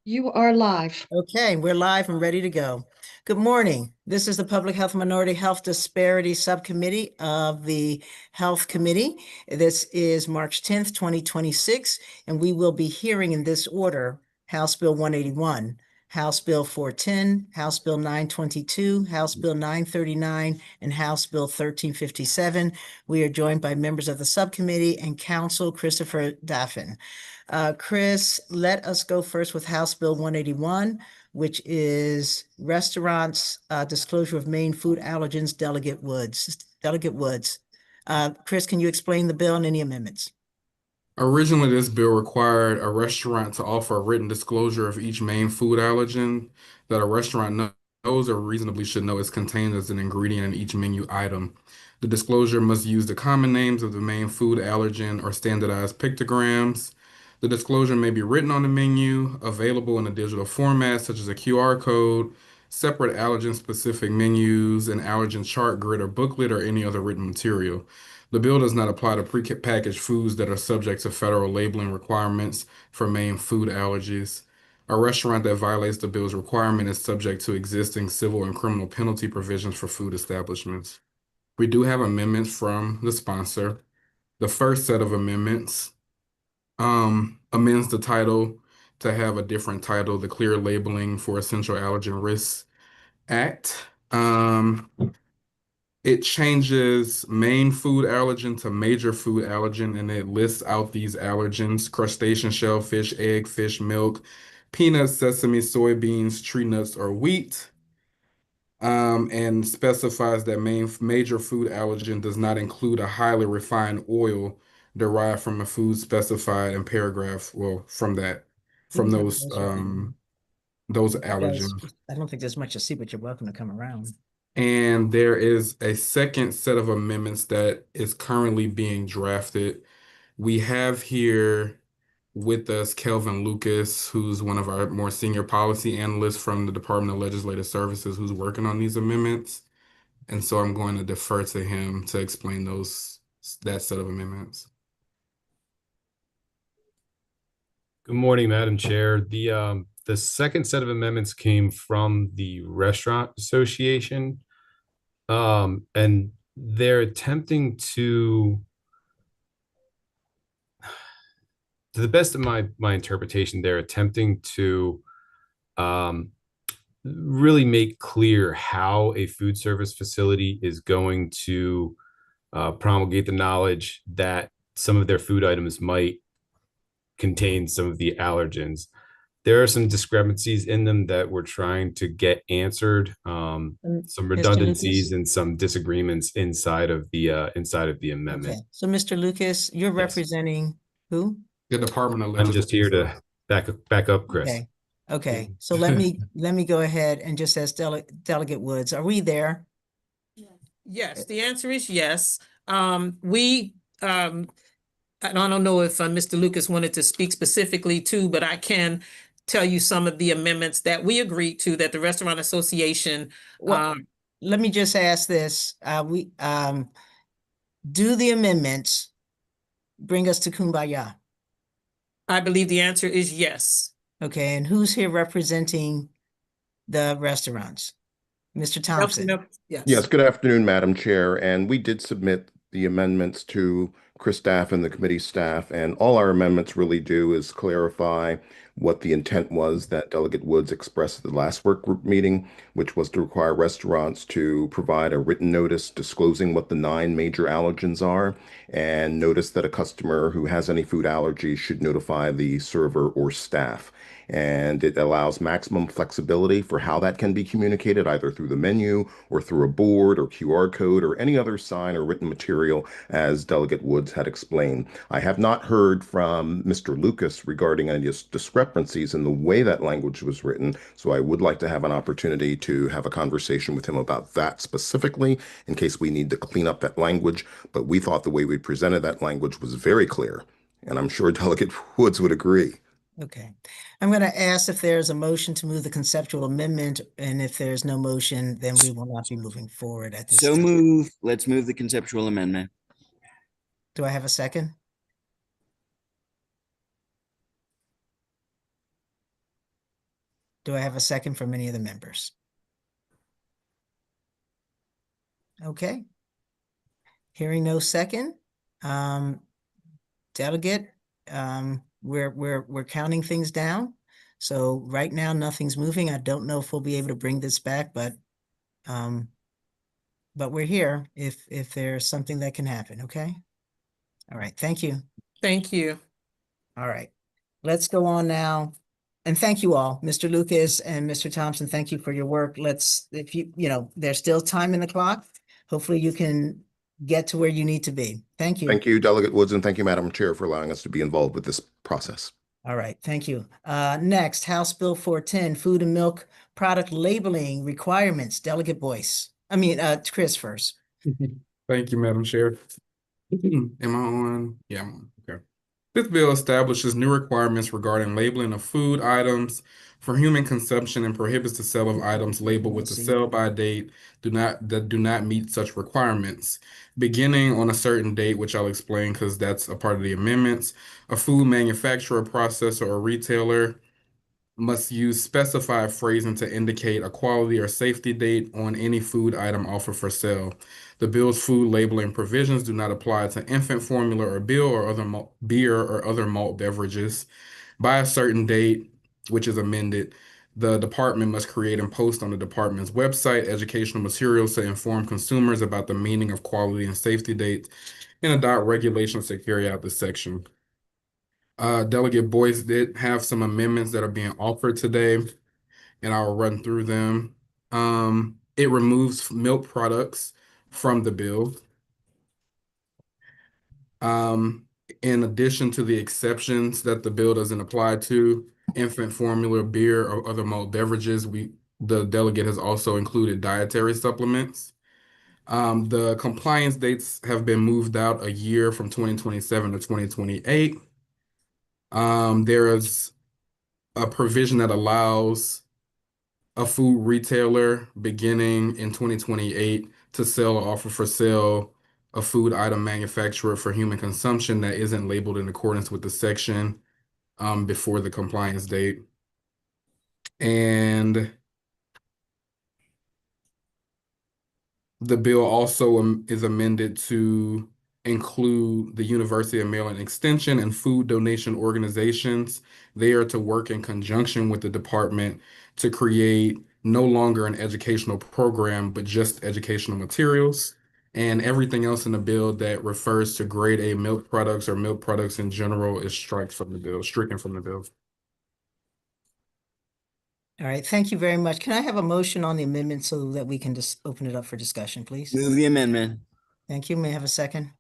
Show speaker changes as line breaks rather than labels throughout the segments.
You are live.
Okay, we're live and ready to go. Good morning. This is the Public Health and Minority Health Disparities Subcommittee of the Health Committee. This is March 10th, 2026, and we will be hearing in this order House Bill 181, House Bill 410, House Bill 922, House Bill 939, and House Bill 1357. We are joined by members of the subcommittee and Counsel Christopher Daffin. Chris, let us go first with House Bill 181, which is restaurants, disclosure of main food allergens, Delegate Woods. Delegate Woods. Chris, can you explain the bill and any amendments?
Originally, this bill required a restaurant to offer a written disclosure of each main food allergen that a restaurant knows or reasonably should know is contained as an ingredient in each menu item. The disclosure must use the common names of the main food allergen or standardized pictograms. The disclosure may be written on the menu, available in a digital format such as a QR code, separate allergen-specific menus, an allergen chart, grid, or booklet, or any other written material. The bill does not apply to prepackaged foods that are subject to federal labeling requirements for main food allergies. A restaurant that violates the bill's requirement is subject to existing civil and criminal penalty provisions for food establishments. We do have amendments from the sponsor. The first set of amendments amends the title to have a different title, the Clear Labeling for Essential Allergen Risks Act. It changes main food allergen to major food allergen, and it lists out these allergens: crustacean, shellfish, egg, fish, milk, peanuts, sesame, soybeans, tree nuts, or wheat. And specifies that major food allergen does not include a highly refined oil derived from a food specified in paragraph, well, from those allergens.
I don't think there's much to see, but you're welcome to come around.
And there is a second set of amendments that is currently being drafted. We have here with us Kelvin Lucas, who's one of our more senior policy analysts from the Department of Legislative Services, who's working on these amendments. And so I'm going to defer to him to explain that set of amendments.
Good morning, Madam Chair. The second set of amendments came from the Restaurant Association, and they're attempting to the best of my interpretation, they're attempting to really make clear how a food service facility is going to promulgate the knowledge that some of their food items might contain some of the allergens. There are some discrepancies in them that we're trying to get answered, some redundancies and some disagreements inside of the amendment.
Okay. So, Mr. Lucas, you're representing who?
The Department of Legislative.
I'm just here to back up, Chris.
Okay. Okay. So let me go ahead and just ask Delegate Woods, are we there?
Yes, the answer is yes. I don't know if Mr. Lucas wanted to speak specifically to, but I can tell you some of the amendments that we agreed to that the Restaurant Association.
Well, let me just ask this. Do the amendments bring us to Kumbaya?
I believe the answer is yes.
Okay, and who's here representing the restaurants? Mr. Thompson.
Yes, good afternoon, Madam Chair. And we did submit the amendments to Chris Staff and the committee staff, and all our amendments really do is clarify what the intent was that Delegate Woods expressed at the last work group meeting, which was to require restaurants to provide a written notice disclosing what the 9 major allergens are, and notice that a customer who has any food allergies should notify the server or staff. And it allows maximum flexibility for how that can be communicated, either through the menu or through a board or QR code or any other sign or written material, as Delegate Woods had explained. I have not heard from Mr. Lucas regarding any discrepancies in the way that language was written, so I would like to have an opportunity to have a conversation with him about that specifically, in case we need to clean up that language. But we thought the way we presented that language was very clear, and I'm sure Delegate Woods would agree.
Okay. I'm going to ask if there's a motion to move the conceptual amendment, and if there's no motion, then we will not be moving forward at this time.
Move. Let's move the conceptual amendment.
Do I have a second? Do I have a second from any of the members? Okay. Hearing no second, delegate, we're counting things down. So right now, nothing's moving. I don't know if we'll be able to bring this back, but we're here if there's something that can happen, okay? All right, thank you.
Thank you.
All right, let's go on now. And thank you all, Mr. Lucas and Mr. Thompson, thank you for your work. If there's still time in the clock, hopefully you can get to where you need to be. Thank you.
Thank you, Delegate Woods, and thank you, Madam Chair, for allowing us to be involved with this process.
All right, thank you. Next, House Bill 410, Food and Milk Product Labeling Requirements, Delegate Boyce. Chris first.
Thank you, Madam Chair. Am I on? Yeah, I'm on. Okay. This bill establishes new requirements regarding labeling of food items for human consumption and prohibits the sale of items labeled with the sell-by date that do not meet such requirements. Beginning on a certain date, which I'll explain because that's a part of the amendments, a food manufacturer, processor, or retailer must use specified phrasing to indicate a quality or safety date on any food item offered for sale. The bill's food labeling provisions do not apply to infant formula or beer or other malt beverages. By a certain date, which is amended, the department must create and post on the department's website educational materials to inform consumers about the meaning of quality and safety dates and adopt regulations to carry out this section. Delegate Boyce did have some amendments that are being offered today, and I'll run through them. It removes milk products from the bill. In addition to the exceptions that the bill doesn't apply to, infant formula, beer, or other malt beverages, the delegate has also included dietary supplements. The compliance dates have been moved out a year from 2027 to 2028. There is a provision that allows a food retailer beginning in 2028 to sell or offer for sale a food item manufactured for human consumption that isn't labeled in accordance with the section before the compliance date. And the bill also is amended to include the University of Maryland Extension and food donation organizations. They are to work in conjunction with the department to create no longer an educational program, but just educational materials. And everything else in the bill that refers to grade A milk products or milk products in general is stricken from the bill.
All right, thank you very much. Can I have a motion on the amendment so that we can just open it up for discussion, please?
Move the amendment.
Thank you. May I have a second?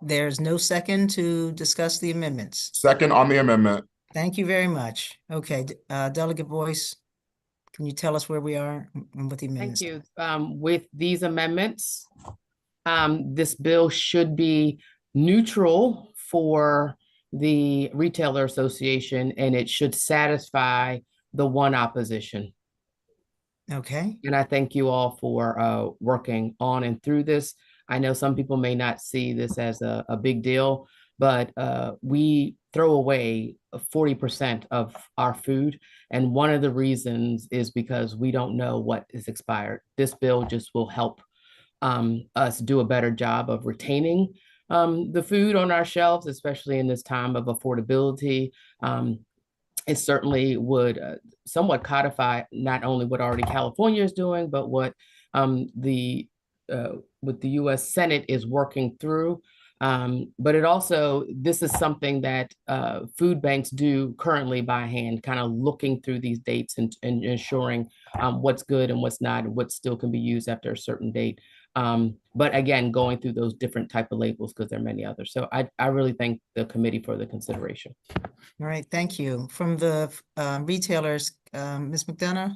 There's no second to discuss the amendments.
Second on the amendment.
Thank you very much. Okay, Delegate Boyce, can you tell us where we are and what the amendments?
Thank you. With these amendments, this bill should be neutral for the Retailer Association, and it should satisfy the one opposition.
Okay.
And I thank you all for working on and through this. I know some people may not see this as a big deal, but we throw away 40% of our food. And one of the reasons is because we don't know what is expired. This bill just will help us do a better job of retaining the food on our shelves, especially in this time of affordability. It certainly would somewhat codify not only what already California is doing, but what the U.S. Senate is working through. But it also, this is something that food banks do currently by hand, kind of looking through these dates and ensuring what's good and what's not, and what still can be used after a certain date. But again, going through those different type of labels because there are many others. So I really thank the committee for the consideration.
All right, thank you. From the retailers, Ms. McDonough?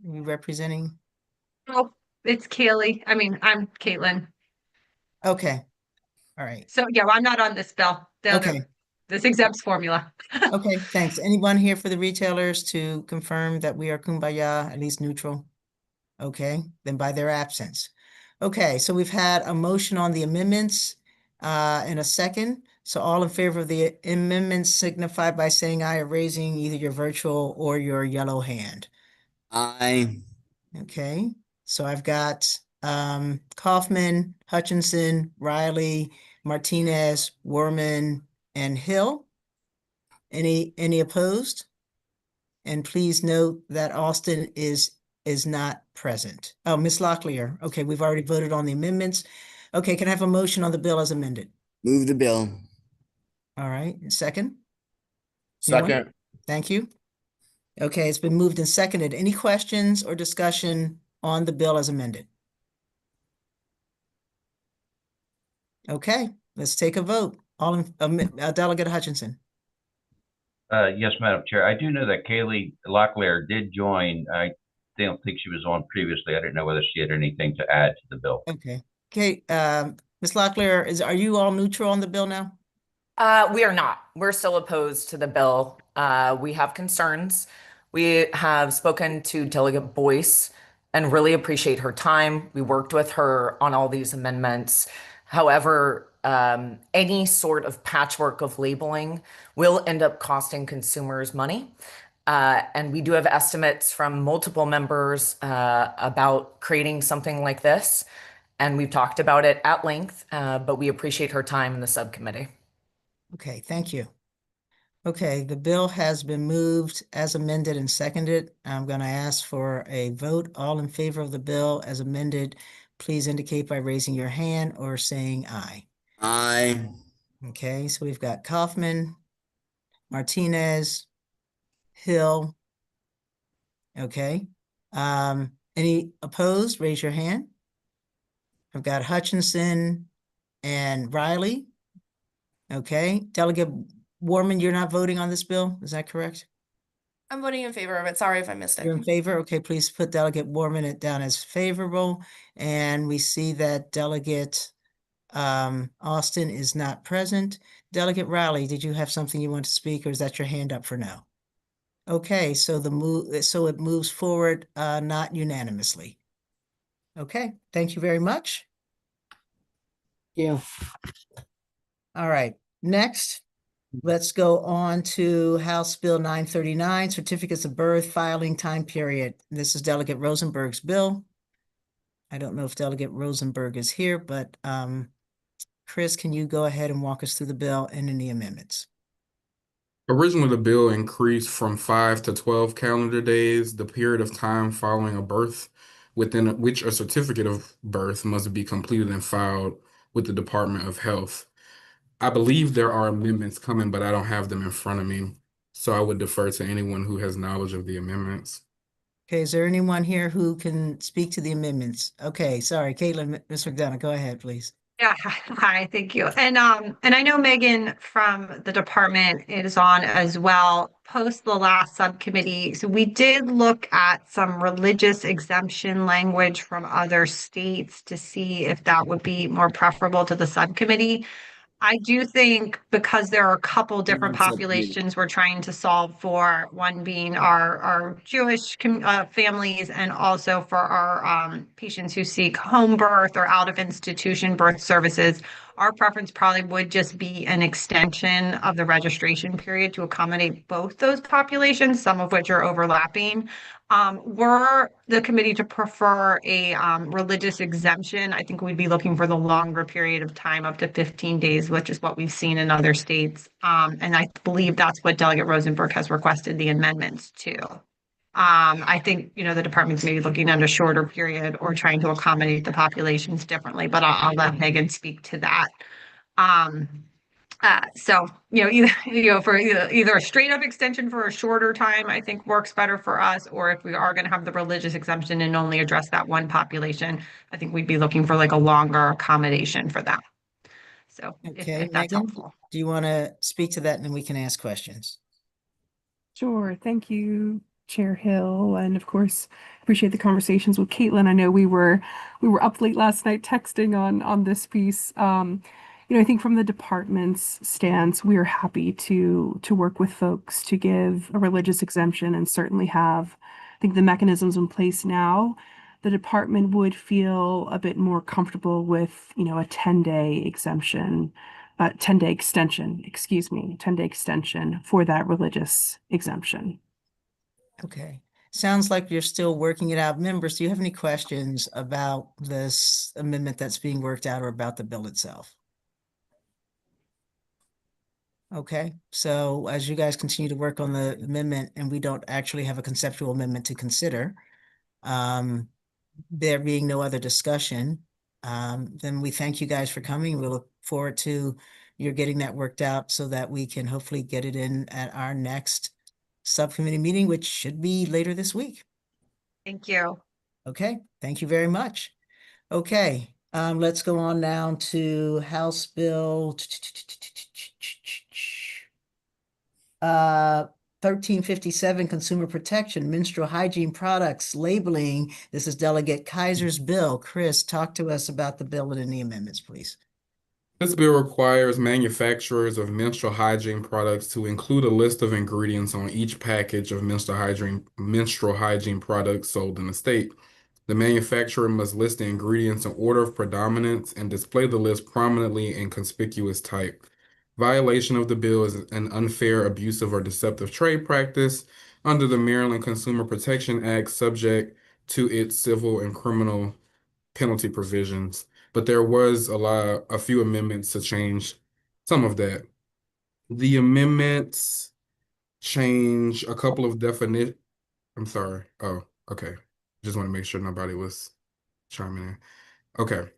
Are you representing?
Oh, it's Kaylee. I'm Caitlin.
Okay, all right.
So yeah, I'm not on this bill.
Okay.
This exempts formula.
Okay, thanks. Anyone here for the retailers to confirm that we are kumbaya, at least neutral? Okay, then by their absence. Okay, so we've had a motion on the amendments. in a second. So all in favor of the amendment signify by saying aye or raising either your virtual or your yellow hand.
Aye.
Okay, so I've got Kaufman, Hutchinson, Riley, Martinez, Werman, and Hill. Any opposed? And please note that Austin is not present. Oh, Ms. Locklear. Okay, we've already voted on the amendments. Okay, can I have a motion on the bill as amended?
Move the bill.
All right, second? Anyone?
Second.
Thank you. Okay, it's been moved and seconded. Any questions or discussion on the bill as amended? Okay, let's take a vote. All in, Delegate Hutchinson.
Yes, Madam Chair. I do know that Kaylee Locklear did join. I don't think she was on previously. I didn't know whether she had anything to add to the bill.
Okay. Okay, Ms. Locklear, are you all neutral on the bill now?
We are not. We're still opposed to the bill. We have concerns. We have spoken to Delegate Boyce and really appreciate her time. We worked with her on all these amendments. However, any sort of patchwork of labeling will end up costing consumers money. And we do have estimates from multiple members about creating something like this. And we've talked about it at length, but we appreciate her time in the subcommittee.
Okay, thank you. Okay, the bill has been moved as amended and seconded. I'm going to ask for a vote. All in favor of the bill as amended, please indicate by raising your hand or saying aye.
Aye.
Okay, so we've got Kaufman, Martinez, Hill. Okay. Any opposed? Raise your hand. I've got Hutchinson and Riley. Okay, Delegate Warman, you're not voting on this bill, is that correct?
I'm voting in favor of it. Sorry if I missed it.
You're in favor? Okay, please put Delegate Warman down as favorable. And we see that Delegate Austin is not present. Delegate Riley, did you have something you want to speak, or is that your hand up for now? Okay, so it moves forward, not unanimously. Okay, thank you very much.
Yeah.
All right, next, let's go on to House Bill 939, Certificates of Birth Filing Time Period. This is Delegate Rosenberg's bill. I don't know if Delegate Rosenberg is here, but Chris, can you go ahead and walk us through the bill and any amendments?
Originally, the bill increased from 5 to 12 calendar days, the period of time following a birth within which a certificate of birth must be completed and filed with the Department of Health. I believe there are amendments coming, but I don't have them in front of me. So I would defer to anyone who has knowledge of the amendments.
Okay, is there anyone here who can speak to the amendments? Okay, sorry, Caitlin, Ms. McDonough, go ahead, please.
Yeah, hi, thank you. And I know Megan from the department is on as well, post the last subcommittee. So we did look at some religious exemption language from other states to see if that would be more preferable to the subcommittee. I do think because there are a couple different populations we're trying to solve for, one being our Jewish families and also for our patients who seek home birth or out of institution birth services, our preference probably would just be an extension of the registration period to accommodate both those populations, some of which are overlapping. Were the committee to prefer a religious exemption, I think we'd be looking for the longer period of time, up to 15 days, which is what we've seen in other states. And I believe that's what Delegate Rosenberg has requested the amendments to. I think, the department's maybe looking at a shorter period or trying to accommodate the populations differently, but I'll let Megan speak to that. So, for either a straight up extension for a shorter time, I think works better for us, or if we are going to have the religious exemption and only address that one population, I think we'd be looking for like a longer accommodation for that. So
Okay,
if that's
Megan,
helpful.
do you want to speak to that and then we can ask questions?
Sure. Thank you, Chair Hill, and of course appreciate the conversations with Caitlin. I know we were up late last night texting on this piece. I think from the department's stance, we are happy to work with folks to give a religious exemption and certainly have, I think, the mechanisms in place now the department would feel a bit more comfortable with, a 10-day exemption, 10-day extension, 10-day extension for that religious exemption.
Okay. Sounds like you're still working it out. Members, do you have any questions about this amendment that's being worked out or about the bill itself? Okay, so as you guys continue to work on the amendment and we don't actually have a conceptual amendment to consider, there being no other discussion, then we thank you guys for coming. We look forward to your getting that worked out so that we can hopefully get it in at our next subcommittee meeting, which should be later this week.
Thank you.
Okay, thank you very much. Okay, let's go on now to House Bill 1357, Consumer Protection, Menstrual Hygiene Products, Labeling. This is Delegate Kaiser's bill. Chris, talk to us about the bill and any amendments, please.
This bill requires manufacturers of menstrual hygiene products to include a list of ingredients on each package of menstrual hygiene products sold in the state. The manufacturer must list the ingredients in order of predominance and display the list prominently in conspicuous type. Violation of the bill is an unfair, abusive, or deceptive trade practice under the Maryland Consumer Protection Act, subject to its civil and criminal penalty provisions. But there was a few amendments to change some of that. The amendments change a couple of definitions. I'm sorry. Oh, okay. Just want to make sure nobody was chiming in. Okay.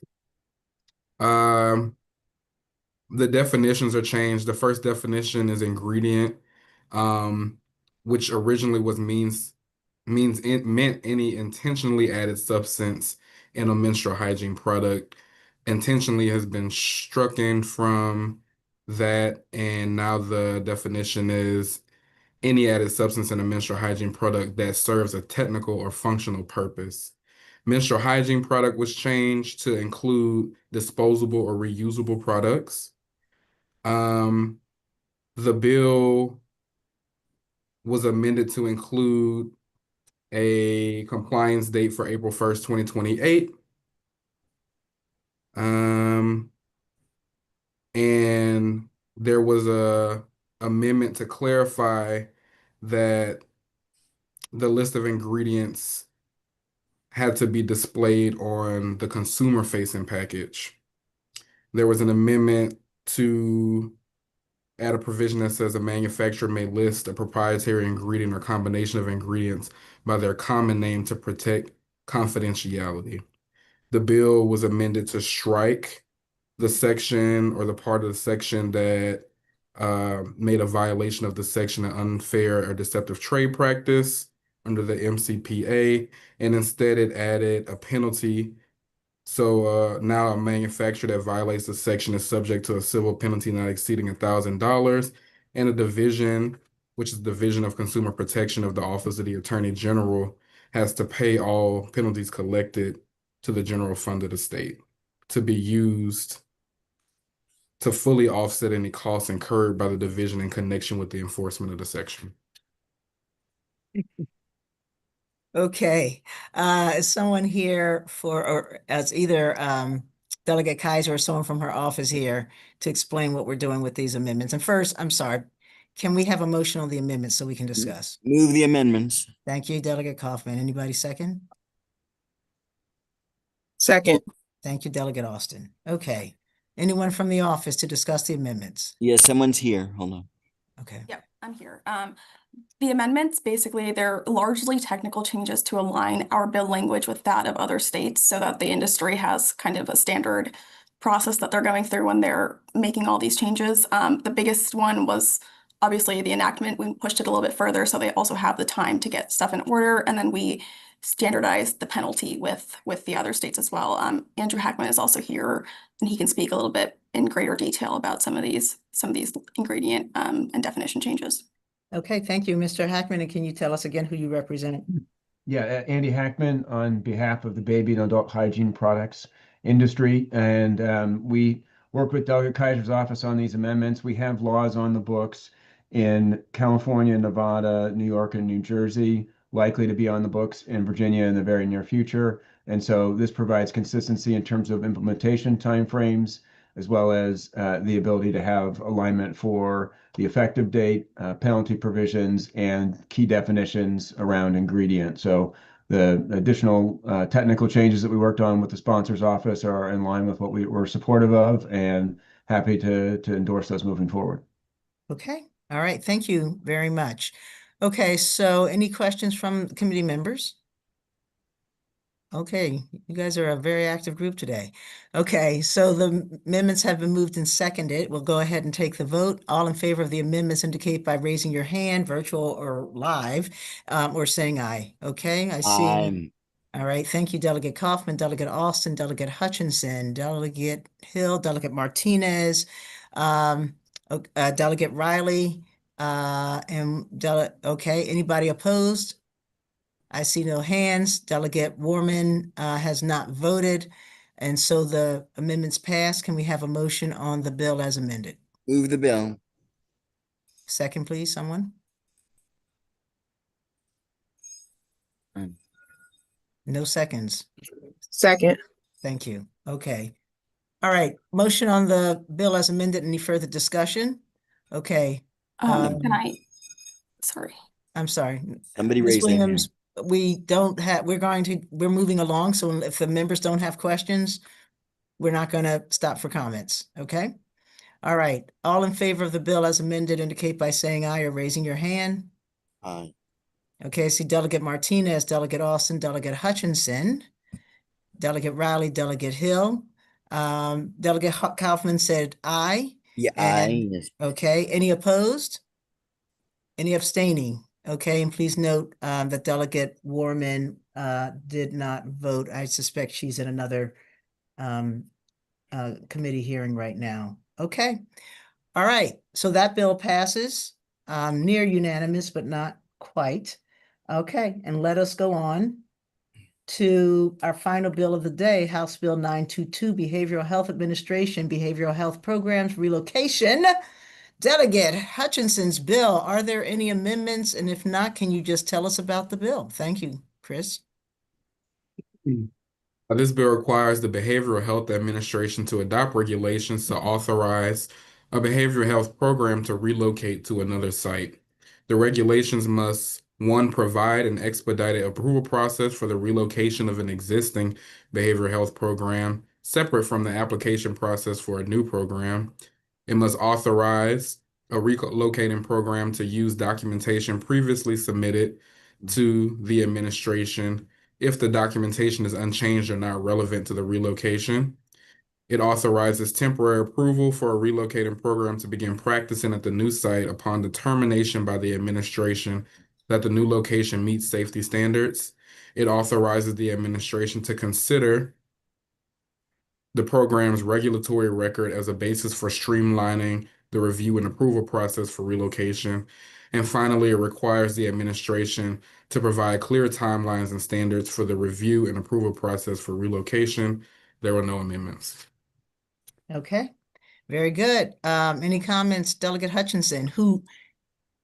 The definitions are changed. The first definition is ingredient, which originally meant any intentionally added substance in a menstrual hygiene product. Intentionally has been stricken from that, and now the definition is any added substance in a menstrual hygiene product that serves a technical or functional purpose. Menstrual hygiene product was changed to include disposable or reusable products. The bill was amended to include a compliance date for April 1st, 2028. And there was a amendment to clarify that the list of ingredients had to be displayed on the consumer-facing package. There was an amendment to add a provision that says a manufacturer may list a proprietary ingredient or combination of ingredients by their common name to protect confidentiality. The bill was amended to strike the section or the part of the section that made a violation of the section of unfair or deceptive trade practice under the MCPA, and instead it added a penalty. So now a manufacturer that violates the section is subject to a civil penalty not exceeding $1,000, and a division, which is the Division of Consumer Protection of the Office of the Attorney General, has to pay all penalties collected to the general fund of the state to be used to fully offset any costs incurred by the division in connection with the enforcement of the section.
Okay, is someone here or as either Delegate Kaiser or someone from her office here to explain what we're doing with these amendments? And first, I'm sorry, can we have a motion on the amendments so we can discuss?
Move the amendments.
Thank you, Delegate Kaufman. Anybody second?
Second.
Thank you, Delegate Austin. Okay, anyone from the office to discuss the amendments?
Yeah, someone's here. Hold on.
Okay.
Yep, I'm here. The amendments, basically, they're largely technical changes to align our bill language with that of other states so that the industry has kind of a standard process that they're going through when they're making all these changes. The biggest one was obviously the enactment. We pushed it a little bit further so they also have the time to get stuff in order, and then we standardized the penalty with the other states as well. Andrew Hackman is also here, and he can speak a little bit in greater detail about some of these ingredient and definition changes.
Okay, thank you, Mr. Hackman. And can you tell us again who you represent?
Yeah, Andy Hackman on behalf of the baby and adult hygiene products industry. And we work with Delegate Kaiser's office on these amendments. We have laws on the books in California, Nevada, New York, and New Jersey, likely to be on the books in Virginia in the very near future. And so this provides consistency in terms of implementation timeframes, as well as the ability to have alignment for the effective date, penalty provisions, and key definitions around ingredient. So the additional technical changes that we worked on with the sponsor's office are in line with what we were supportive of, and happy to endorse those moving forward.
Okay, all right, thank you very much. Okay, so any questions from committee members? Okay, you guys are a very active group today. Okay, so the amendments have been moved and seconded. We'll go ahead and take the vote. All in favor of the amendments indicate by raising your hand, virtual or live, or saying aye. Okay, I see.
I'm
All right, thank you, Delegate Kaufman, Delegate Austin, Delegate Hutchinson, Delegate Hill, Delegate Martinez, Delegate Riley, okay, anybody opposed? I see no hands. Delegate Warman has not voted, and so the amendments pass. Can we have a motion on the bill as amended?
move the bill.
Second, please, someone. No seconds.
Second.
Thank you. Okay. All right. Motion on the bill as amended. Any further discussion? Okay.
Can I, sorry.
I'm sorry.
Somebody
Ms.
raise their hand.
Williams, we're moving along. So if the members don't have questions, we're not going to stop for comments. Okay. All right. All in favor of the bill as amended indicate by saying aye or raising your hand.
Aye.
Okay. I see Delegate Martinez, Delegate Austin, Delegate Hutchinson, Delegate Riley, Delegate Hill. Delegate Kaufman said aye.
Yeah,
And
aye. Yes.
okay. Any opposed? Any abstaining? Okay, and please note that Delegate Warman did not vote. I suspect she's in another committee hearing right now. Okay, all right. So that bill passes, near unanimous, but not quite. Okay, and let us go on to our final bill of the day, House Bill 922, Behavioral Health Administration, Behavioral Health Programs, Relocation. Delegate Hutchinson's bill. Are there any amendments? And if not, can you just tell us about the bill? Thank you, Chris.
This bill requires the Behavioral Health Administration to adopt regulations to authorize a behavioral health program to relocate to another site. The regulations must, one, provide an expedited approval process for the relocation of an existing behavioral health program, separate from the application process for a new program. It must authorize a relocating program to use documentation previously submitted to the administration if the documentation is unchanged or not relevant to the relocation. It authorizes temporary approval for a relocating program to begin practicing at the new site upon determination by the administration that the new location meets safety standards. It authorizes the administration to consider the program's regulatory record as a basis for streamlining the review and approval process for relocation. And finally, it requires the administration to provide clear timelines and standards for the review and approval process for relocation. There were no amendments.
Okay, very good. Any comments, Delegate Hutchinson, who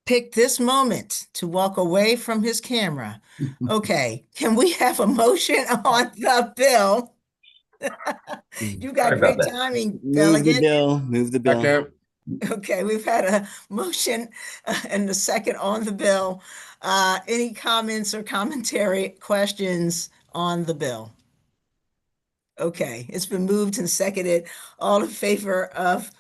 picked this moment to walk away from his camera? Okay, can we have a motion on the bill? You got
Sorry about
great
that.
timing,
Move the
Delegate.
bill. Move the bill.
Second.
Okay, we've had a motion and a second on the bill. Any comments or commentary, questions on the bill? Okay, it's been moved and seconded. All in favor of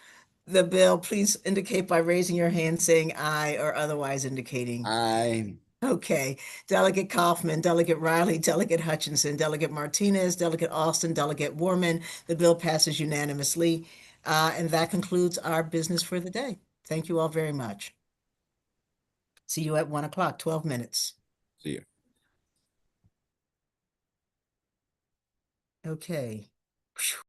the bill, please indicate by raising your hand, saying aye, or otherwise indicating.
Aye.
Okay, Delegate Kaufman, Delegate Riley, Delegate Hutchinson, Delegate Martinez, Delegate Austin, Delegate Warman. The bill passes unanimously. And that concludes our business for the day. Thank you all very much. See you at 1 o'clock, 12 minutes.
See you.
Okay. Whew.